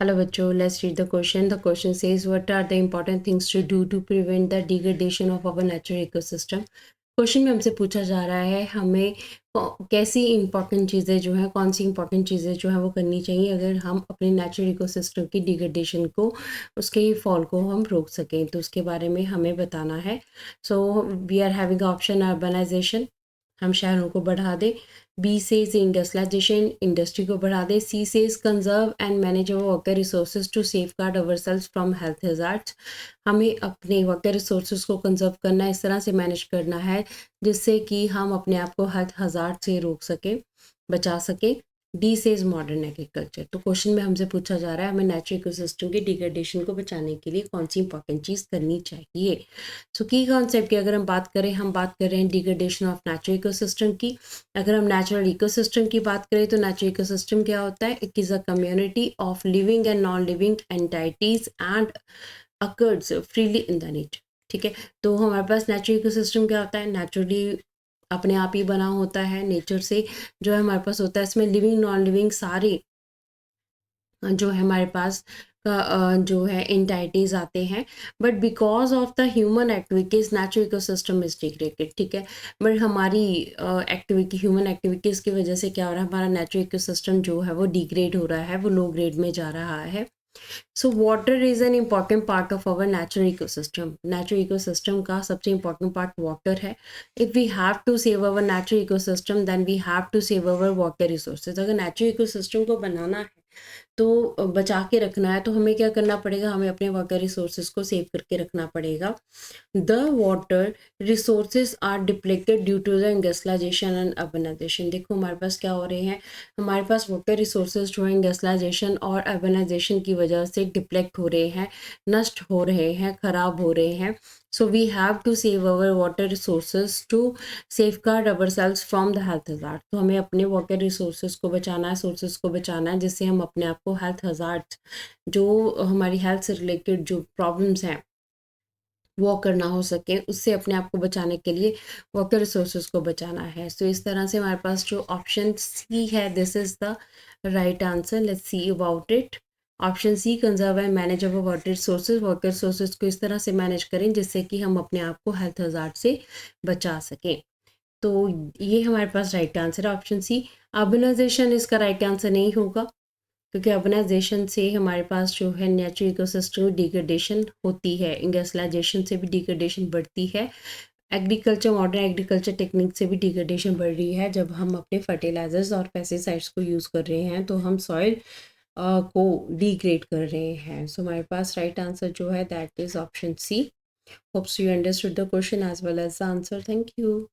Hello बच्चों, let's read the question. The question says, what are the important things to do to prevent the degradation of our natural ecosystem? Question में हमसे पूछा जा रहा है हमें कैसी इंपॉर्टेंट चीज़ें जो हैं, कौन सी इंपॉर्टेंट चीज़ें जो हैं वो करनी चाहिए अगर हम अपने नेचुरल इकोसिस्टम की डिग्रेडेशन को, उसके फॉल को हम रोक सकें, तो उसके बारे में हमें बताना है. So we are having option urbanisation, हम शहरों को बढ़ा दें. बी सेज इंडस्ट्रियलाइजेशन, इंडस्ट्री को बढ़ा दें. C says conserve and manage our water resources to safeguard our self from health hazards, हमें अपने वाटर रिसोर्सेज को कंजर्व करना है, इस तरह से मैनेज करना है जिससे कि हम अपने आप को हेल्थ हज़ार्ड से रोक सकें, बचा सकें. डी सेज मॉडर्न एग्रीकल्चर, तो क्वेश्चन में हमसे पूछा जा रहा है हमें नेचुरल इकोसिस्टम की डिग्रेडेशन को बचाने के लिए कौन सी इंपॉर्टेंट चीज़ करनी चाहिए. सो की कॉन्सेप्ट की अगर हम बात कर रहे हैं डिग्रेडेशन ऑफ नेचुरल इकोसिस्टम की. अगर हम नेचुरल इकोसिस्टम की बात करें तो नेचुरल इकोसिस्टम क्या होता है? It is a community of living and non living entities and occurs freely in the nature. ठीक है, तो हमारे पास नेचुरल इकोसिस्टम क्या होता है? नेचुरली अपने आप ही बना होता है, नेचर से जो है हमारे पास होता है. इसमें लिविंग नॉन लिविंग सारे जो है हमारे पास जो है एंटाइटीज आते हैं. But because of the human activities natural ecosystem is degraded. ठीक है, बट हमारी एक्टिविटी, ह्यूमन एक्टिविटीज़ की वजह से क्या हो रहा है, हमारा नेचुरल इकोसिस्टम जो है वो डिग्रेड हो रहा है, वो लो ग्रेड में जा रहा है. So water is an important part of our natural ecosystem. Natural ecosystem का सबसे इम्पॉर्टेंट पार्ट वाटर है. If we have to save our natural ecosystem then we have to save our water resources. अगर natural ecosystem को बनाना है तो बचा के रखना है, तो हमें क्या करना पड़ेगा, हमें अपने वाटर रिसोर्सेज को सेव करके रखना पड़ेगा. The water resources are depleted due to the industrialisation and urbanisation. देखो हमारे पास क्या हो रहे हैं, हमारे पास वाटर रिसोर्सेज जो है इंडस्ट्रियलाइजेशन और अर्बनाइजेशन की वजह से डिप्लेक्ट हो रहे हैं, नष्ट हो रहे हैं, ख़राब हो रहे हैं. So we have to save our water resources to safeguard our selves from the health hazard. तो हमें अपने वाटर रिसोर्सेज को बचाना है, सोर्सेज को बचाना है, जिससे हम अपने आप को हेल्थ हज़ार्ड, जो हमारी हेल्थ से रिलेटेड जो प्रॉब्लम्स हैं वो करना हो सके, उससे अपने आप को बचाने के लिए वाटर रिसोर्सेज को बचाना है. सो इस तरह से हमारे पास जो ऑप्शन सी है, this is the right answer. Let's see about it. Option C conserve and manage our water resources. Water resources को इस तरह से मैनेज करें जिससे कि हम अपने आप को हेल्थ हज़ार्ड से बचा सकें. तो ये हमारे पास राइट आंसर है ऑप्शन सी. अर्बनाइजेशन इसका राइट आंसर नहीं होगा, क्योंकि अर्बनाइजेशन से हमारे पास जो है नेचुरल इकोसिस्टम डिग्रेडेशन होती है, इंडस्ट्रियलाइजेशन से भी डिग्रेडेशन बढ़ती है, एग्रीकल्चर, मॉडर्न एग्रीकल्चर टेक्निक से भी डिग्रेडेशन बढ़ रही है. जब हम अपने फर्टिलाइजर्स और पेस्टिसाइड्स को यूज़ कर रहे हैं तो हम सॉइल को डिग्रेड कर रहे हैं. सो हमारे पास राइट आंसर जो है that is option C. Hopes you understood the question as well as the answer. Thank you.